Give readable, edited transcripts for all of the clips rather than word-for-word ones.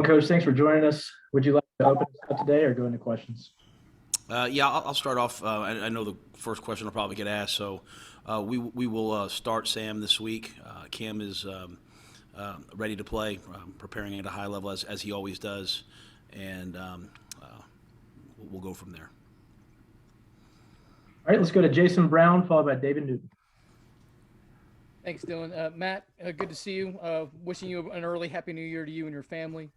Coach, thanks for joining us. Would you like to open us up today or go into questions? Yeah, I'll start off. I know the first question will probably get asked, so we will start Sam this week. Cam is ready to play, preparing at a high level as he always does, and we'll go from there. All right, let's go to Jason Brown, followed by David Newton. Thanks, Dylan. Matt, good to see you. Wishing you an early Happy New Year to you and your family.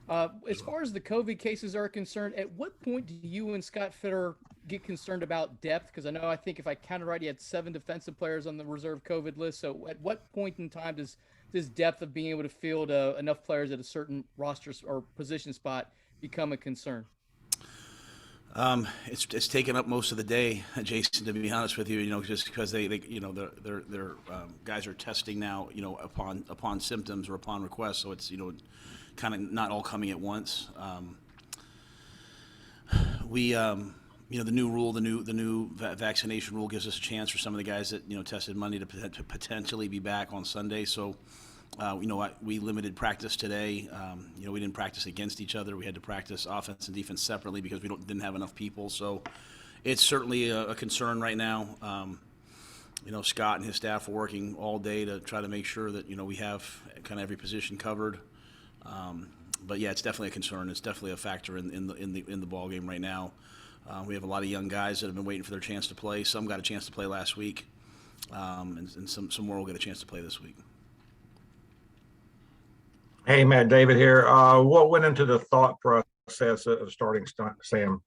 As far as the COVID cases are concerned, at what point do you and Scott Fitter get concerned about depth? Because I think if I counted right, you had 7 defensive players on the reserve COVID list. So at what point in time does this depth of being able to field enough players at a certain roster or position spot become a concern? It's taken up most of the day, Jason. To be honest with you, just because their guys are testing now, upon symptoms or upon request, so it's kind of not all coming at once. The new rule, the new vaccination rule gives us a chance for some of the guys that tested Monday to potentially be back on Sunday. So. We limited practice today. We didn't practice against each other. We had to practice offense and defense separately because we didn't have enough people. So it's certainly a concern right now. Scott and his staff are working all day to try to make sure that, we have kind of every position covered. But yeah, it's definitely a concern. It's definitely a factor in the ball game right now. We have a lot of young guys that have been waiting for their chance to play. Some got a chance to play last week, and some more will get a chance to play this week. Hey, Matt, David here. What went into the thought process of starting Sam?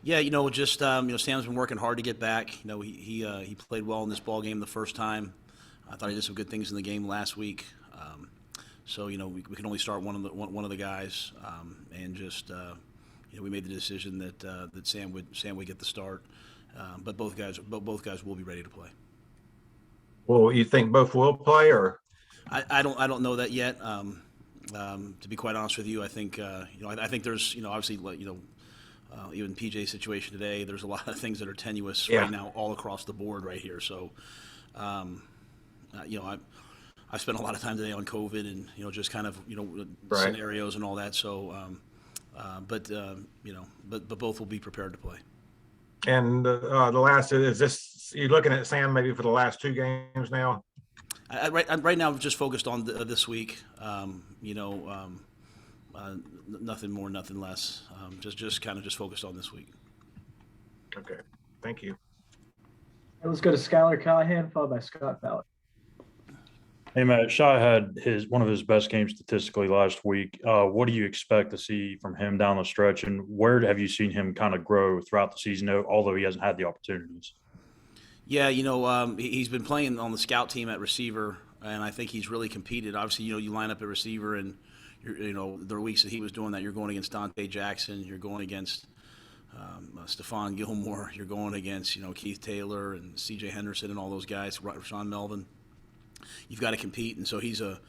Yeah, Sam's been working hard to get back. He played well in this ball game the first time. I thought he did some good things in the game last week. So we can only start one of the guys, and just we made the decision that Sam would get the start. But both guys will be ready to play. Well, you think both will play, or? I don't know that yet. To be quite honest with you, I think I think there's obviously even PJ's situation today. There's a lot of things that are tenuous right now all across the board right here. So I spent a lot of time today on COVID and just kind of scenarios and all that. So but both will be prepared to play. And the last is this. You're looking at Sam maybe for the last 2 games now. Right now, I'm just focused on this week. Nothing more, nothing less. Just focused on this week. Okay, thank you. Let's go to Skylar Callahan, followed by Scott Fowler. Hey, Matt, Shy had one of his best games statistically last week. What do you expect to see from him down the stretch, and where have you seen him kind of grow throughout the season, although he hasn't had the opportunities? Yeah, he's been playing on the scout team at receiver, and I think he's really competed. Obviously, you line up at receiver, and there are weeks that he was doing that. You're going against Dante Jackson, you're going against Stephon Gilmore, you're going against Keith Taylor and C.J. Henderson and all those guys, Rashawn Melvin. You've got to compete, and so he's a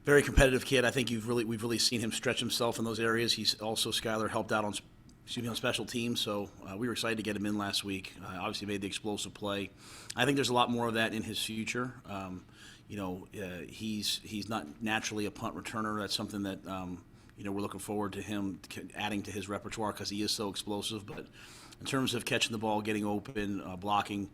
very competitive kid. I think we've really seen him stretch himself in those areas. He's also, Skylar helped out on special teams, so we were excited to get him in last week. Obviously made the explosive play. I think there's a lot more of that in his future. He's not naturally a punt returner. That's something that we're looking forward to him adding to his repertoire because he is so explosive. But in terms of catching the ball, getting open, blocking,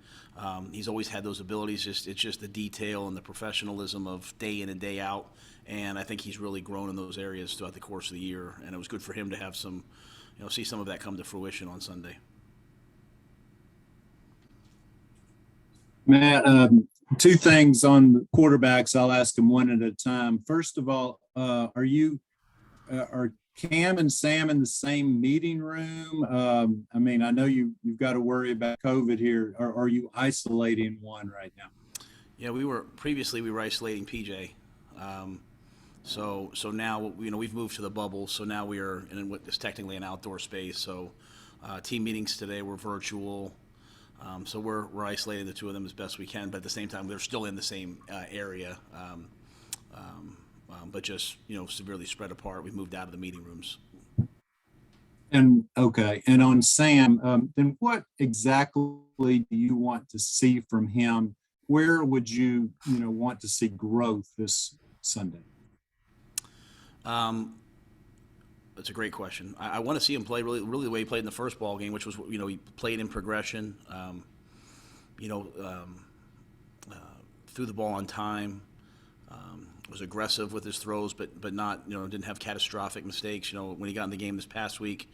he's always had those abilities. It's just the detail and the professionalism of day in and day out. And I think he's really grown in those areas throughout the course of the year. And it was good for him to have some. See some of that come to fruition on Sunday. Matt, 2 things on the quarterbacks. I'll ask them one at a time. First of all, are Cam and Sam in the same meeting room? I know you've got to worry about COVID here. Are you isolating one right now? Yeah, we were isolating PJ. So now we've moved to the bubble. So now we are in what is technically an outdoor space. So team meetings today were virtual. So we're isolating the 2 of them as best we can, but at the same time they're still in the same area, but just severely spread apart. We've moved out of the meeting rooms. And okay, and on Sam, then what exactly do you want to see from him? Where would you want to see growth this Sunday? That's a great question. I want to see him play really the way he played in the first ball game, which was, he played in progression, threw the ball on time, was aggressive with his throws, but not, didn't have catastrophic mistakes. When he got in the game this past week,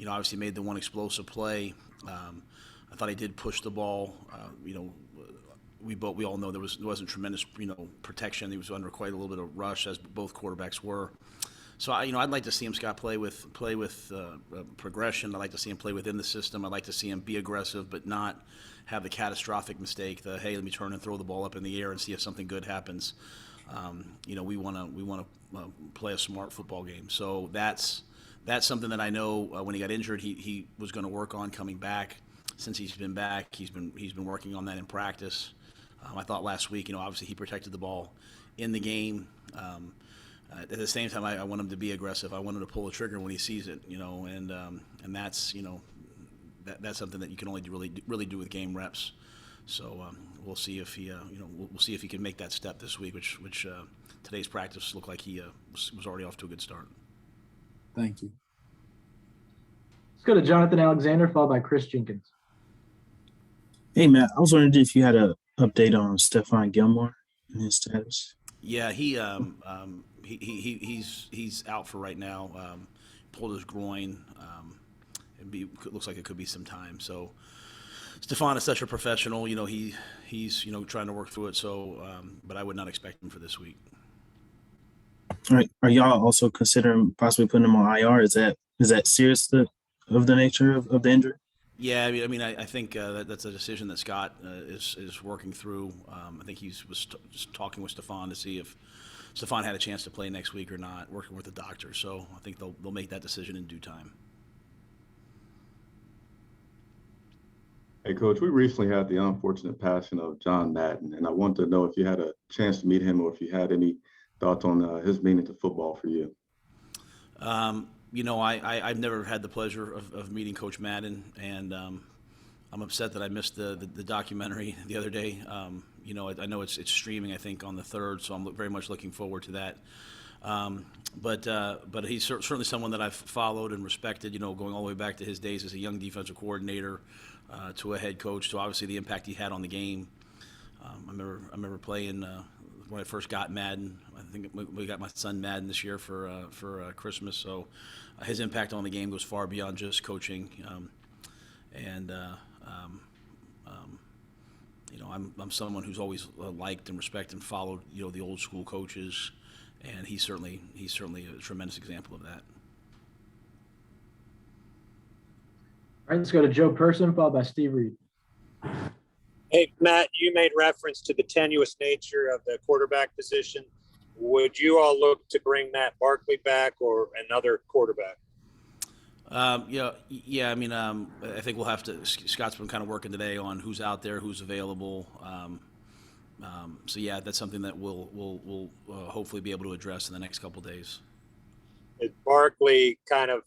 obviously made the one explosive play. I thought he did push the ball. We all know there wasn't tremendous, protection. He was under quite a little bit of rush, as both quarterbacks were. So I'd like to see him, Scott, play with progression. I'd like to see him play within the system. I'd like to see him be aggressive, but not have the catastrophic mistake. Hey, let me turn and throw the ball up in the air and see if something good happens. We want to play a smart football game. So that's something that I know when he got injured, he was going to work on coming back. Since he's been back, he's been working on that in practice. I thought last week, obviously he protected the ball in the game. At the same time, I want him to be aggressive. I want him to pull the trigger when he sees it, and that's that's something that you can only really do with game reps. So we'll see if he we'll see if he can make that step this week, which today's practice looked like he was already off to a good start. Thank you. Let's go to Jonathan Alexander, followed by Chris Jenkins. Hey, Matt, I was wondering if you had an update on Stephon Gilmore and his status. Yeah, he's out for right now. Pulled his groin. Looks like it could be some time. So Stephon is such a professional. He's trying to work through it. So, but I would not expect him for this week. All right. Are y'all also considering possibly putting him on IR? Is that serious of the nature of the injury? Yeah, I think that's a decision that Scott is working through. I think he was just talking with Stephon to see if Stephon had a chance to play next week or not, working with the doctor. So I think they'll make that decision in due time. Hey, Coach, we recently had the unfortunate passing of John Madden, and I wanted to know if you had a chance to meet him or if you had any thoughts on his meaning to football for you. I've never had the pleasure of meeting Coach Madden, and I'm upset that I missed the documentary the other day. I know it's streaming, I think, on the 3rd, so I'm very much looking forward to that. But he's certainly someone that I've followed and respected, going all the way back to his days as a young defensive coordinator to a head coach, to obviously the impact he had on the game. I remember playing when I first got Madden. I think we got my son Madden this year for Christmas. So his impact on the game goes far beyond just coaching. I'm someone who's always liked and respected and followed the old school coaches, and he's certainly a tremendous example of that. All right, let's go to Joe Person, followed by Steve Reed. Hey, Matt, you made reference to the tenuous nature of the quarterback position. Would you all look to bring Matt Barkley back or another quarterback? I think we'll have to. Scott's been kind of working today on who's out there, who's available. That's something that we'll hopefully be able to address in the next couple of days. Is Barkley kind of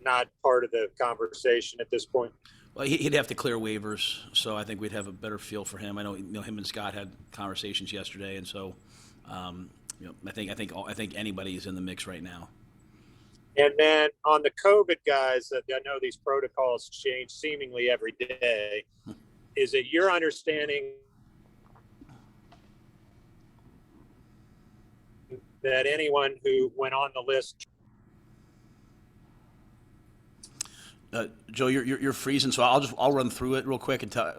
not part of the conversation at this point? Well, he'd have to clear waivers, so I think we'd have a better feel for him. I know, him and Scott had conversations yesterday, and so I think anybody is in the mix right now. And then on the COVID guys, I know these protocols change seemingly every day. Is it your understanding that anyone who went on the list? Joe, you're freezing, so I'll run through it real quick and tell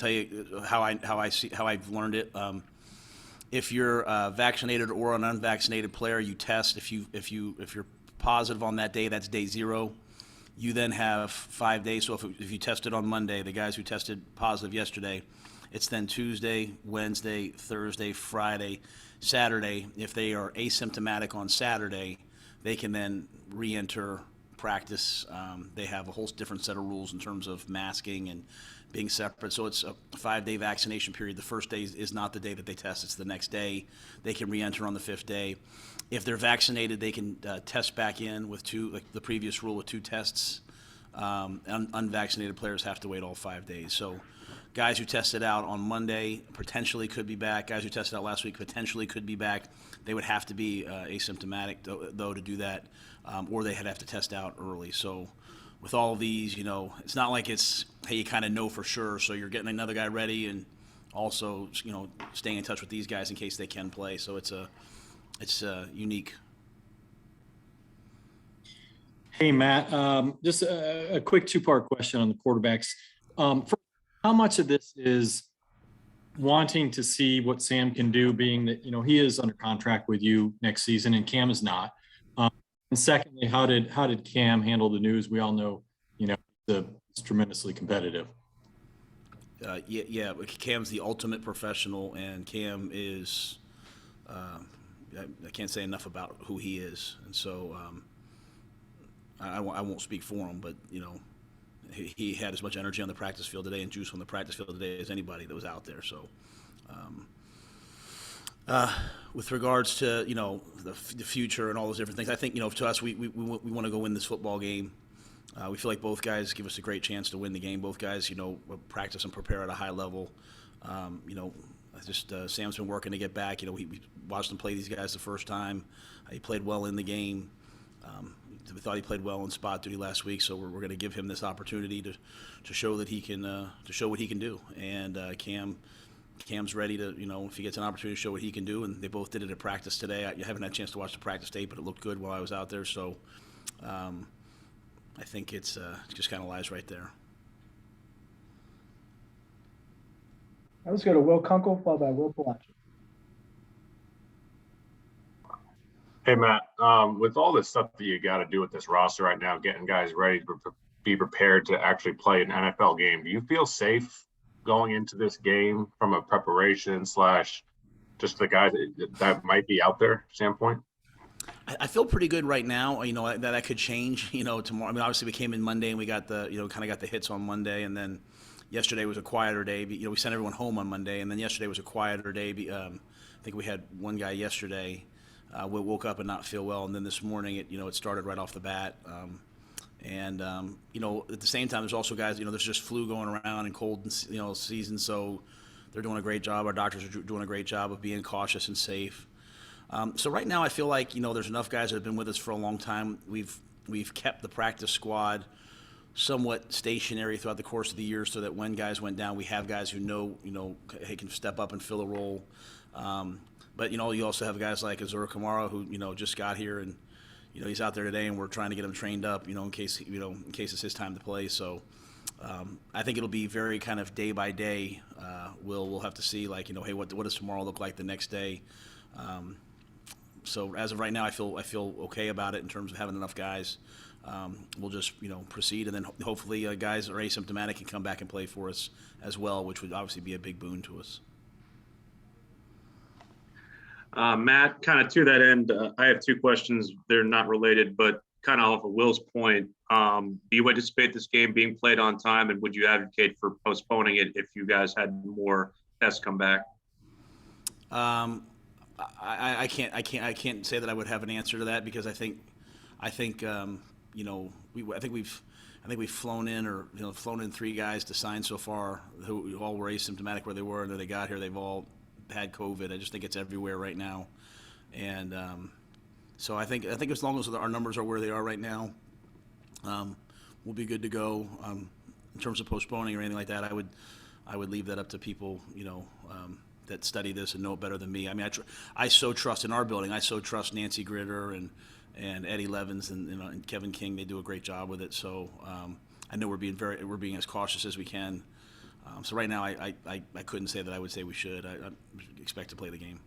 you how I've learned it. If you're vaccinated or an unvaccinated player, you test. If you're positive on that day, that's day 0. You then have 5 days. So if you tested on Monday, the guys who tested positive yesterday, it's then Tuesday, Wednesday, Thursday, Friday, Saturday. If they are asymptomatic on Saturday, they can then re-enter practice. They have a whole different set of rules in terms of masking and being separate. So it's a 5-day vaccination period. The first day is not the day that they test. It's the next day. They can re-enter on the 5th day. If they're vaccinated, they can test back in with 2, like the previous rule with 2 tests. Unvaccinated players have to wait all 5 days. So guys who tested out on Monday potentially could be back. Guys who tested out last week potentially could be back. They would have to be asymptomatic, though, to do that, or they'd have to test out early. So with all of these, it's not like it's, hey, you kind of know for sure, so you're getting another guy ready and also, staying in touch with these guys in case they can play. So it's unique. Hey, Matt, just a quick two-part question on the quarterbacks. First, how much of this is wanting to see what Sam can do, being that, he is under contract with you next season and Cam is not? And secondly, how did Cam handle the news? We all know, it's tremendously competitive. Yeah, Cam's the ultimate professional, and Cam is, I can't say enough about who he is. And so I won't speak for him, but, he had as much energy on the practice field today and juice on the practice field today as anybody that was out there. So with regards to, the future and all those different things, I think, to us, we want to go win this football game. We feel like both guys give us a great chance to win the game. Both guys, practice and prepare at a high level. Sam's been working to get back. We watched him play these guys the first time. He played well in the game. We thought he played well in spot duty last week, so we're going to give him this opportunity to show that he can to show what he can do. And Cam's ready to, if he gets an opportunity to show what he can do. And they both did it at practice today. I haven't had a chance to watch the practice tape, but it looked good while I was out there. So I think it just kind of lies right there. Let's go to Will Kunkel, followed by Will Palachi. Hey, Matt, with all this stuff that you got to do with this roster right now, getting guys ready to be prepared to actually play an NFL game, do you feel safe going into this game from a preparation / just the guys that might be out there standpoint? I feel pretty good right now. That could change. Tomorrow. I mean, obviously we came in Monday and we got the kind of got the hits on Monday, and then yesterday was a quieter day. We sent everyone home on Monday, and then yesterday was a quieter day. I think we had one guy yesterday. We woke up and not feel well, and then this morning it started right off the bat. At the same time, there's also guys. There's just flu going around and cold season, so they're doing a great job. Our doctors are doing a great job of being cautious and safe. So right now I feel like, there's enough guys that have been with us for a long time. We've kept the practice squad somewhat stationary throughout the course of the year so that when guys went down, we have guys who know, hey, can step up and fill a role. But, you also have guys like Azura Kamara who, just got here and, he's out there today and we're trying to get him trained up, in case it's his time to play. So I think it'll be very kind of day by day. We'll have to see hey, what does tomorrow look like the next day? So as of right now, I feel okay about it in terms of having enough guys. We'll just proceed, and then hopefully guys are asymptomatic and come back and play for us as well, which would obviously be a big boon to us. Matt, kind of to that end, I have two questions. They're not related, but kind of off of Will's point. Do you anticipate this game being played on time, and would you advocate for postponing it if you guys had more tests come back? I can't say that I would have an answer to that because I think we've flown in 3 guys to sign so far who all were asymptomatic where they were, and then they got here, they've all had COVID. I just think it's everywhere right now, and so I think as long as our numbers are where they are right now, we'll be good to go. In terms of postponing or anything like that, I would leave that up to people that study this and know it better than me. I mean, I so trust in our building. I so trust Nancy Gritter and Eddie Levins and Kevin King. They do a great job with it. So I know we're being as cautious as we can. So right now, I couldn't say that I would say we should. I expect to play the game.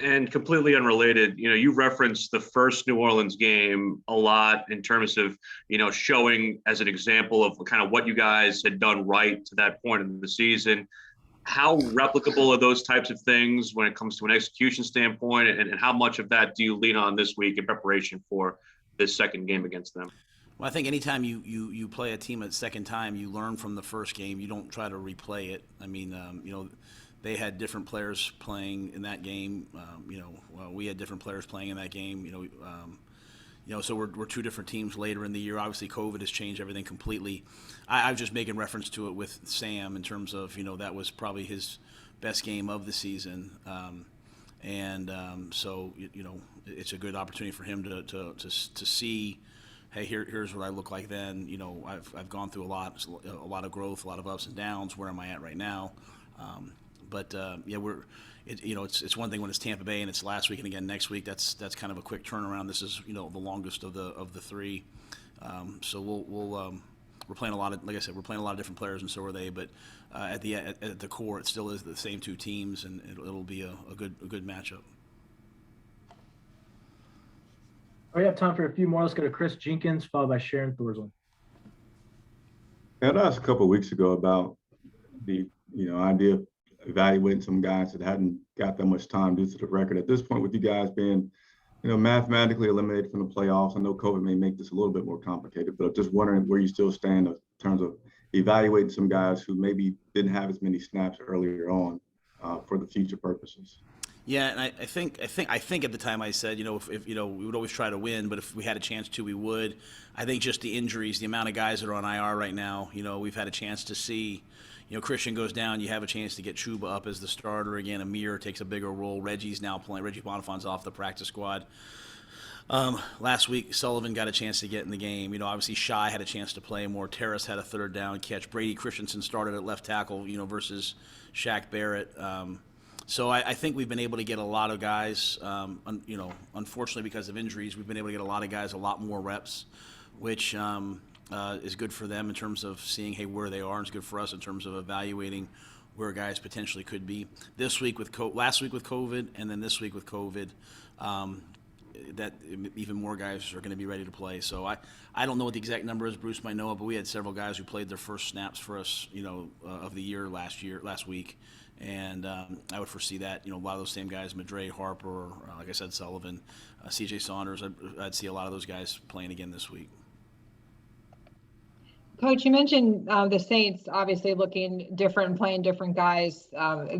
And completely unrelated, you referenced the first New Orleans game a lot in terms of, showing as an example of kind of what you guys had done right to that point in the season. How replicable are those types of things when it comes to an execution standpoint, and how much of that do you lean on this week in preparation for this second game against them? Well, I think anytime you play a team a second time, you learn from the first game. You don't try to replay it. I mean, they had different players playing in that game. We had different players playing in that game. So we're two different teams later in the year. Obviously, COVID has changed everything completely. I was just making reference to it with Sam in terms of, that was probably his best game of the season. So, it's a good opportunity for him to see, hey, here's what I look like then. I've gone through a lot of growth, a lot of ups and downs. Where am I at right now? It's one thing when it's Tampa Bay and it's last week and again next week. That's kind of a quick turnaround. This is the longest of the three. So we're playing a lot of, like I said, we're playing a lot of different players, and so are they. But at the core, it still is the same two teams, and it'll be a good matchup. We have time for a few more. Let's go to Chris Jenkins, followed by Sharon Thorsland. I asked a couple of weeks ago about the idea of evaluating some guys that hadn't got that much time due to the record. At this point, with you guys being mathematically eliminated from the playoffs, I know COVID may make this a little bit more complicated, but just wondering where you still stand in terms of evaluating some guys who maybe didn't have as many snaps earlier on for the future purposes. Yeah, and I think at the time I said, if we would always try to win, but if we had a chance to, we would. I think just the injuries, the amount of guys that are on IR right now, we've had a chance to see. Christian goes down, you have a chance to get Chuba up as the starter again. Amir takes a bigger role. Reggie's now playing. Reggie Bonifon's off the practice squad. Last week, Sullivan got a chance to get in the game. Obviously, Shai had a chance to play more. Terrace had a third down catch. Brady Christensen started at left tackle, versus Shaq Barrett. So I think we've been able to get a lot of guys, unfortunately because of injuries, we've been able to get a lot of guys a lot more reps, which is good for them in terms of seeing, hey, where they are, and it's good for us in terms of evaluating where guys potentially could be. This week with last week with COVID, and then this week with COVID, that even more guys are going to be ready to play. So I don't know what the exact number is. Bruce might know it, but we had several guys who played their first snaps for us, of the year last week. And I would foresee that, a lot of those same guys, Madre, Harper, like I said, Sullivan, C.J. Saunders, I'd see a lot of those guys playing again this week. Coach, you mentioned the Saints obviously looking different and playing different guys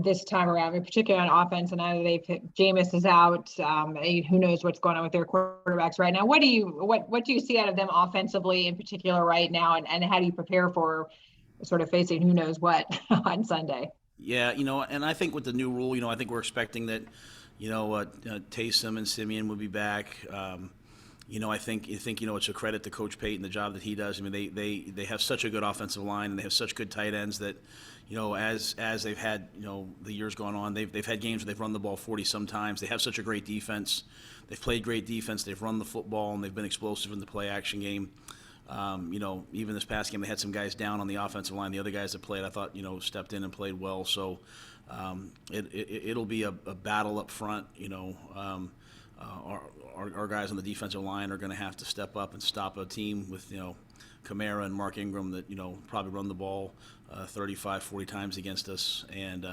this time around, particularly on offense. And now that Jameis is out, who knows what's going on with their quarterbacks right now. What do you see out of them offensively in particular right now, and how do you prepare for sort of facing who knows what on Sunday? Yeah, and I think with the new rule, I think we're expecting that, Taysom and Simeon will be back. I think it's a credit to Coach Payton, the job that he does. I mean, they have such a good offensive line, and they have such good tight ends that, as they've had, the years gone on, they've had games where they've run the ball 40 sometimes. They have such a great defense. They've played great defense. They've run the football, and they've been explosive in the play action game. Even this past game, they had some guys down on the offensive line. The other guys that played, I thought, stepped in and played well. So it'll be a battle up front. Our guys on the defensive line are going to have to step up and stop a team with, Kamara and Mark Ingram that, probably run the ball 35, 40 times against us. And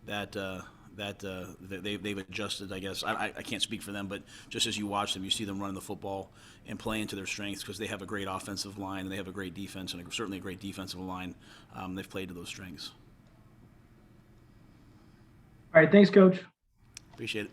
they've adjusted, I guess. I can't speak for them, but just as you watch them, you see them running the football and playing to their strengths because they have a great offensive line and they have a great defense and certainly a great defensive line. They've played to those strengths. All right, thanks, Coach. Appreciate it.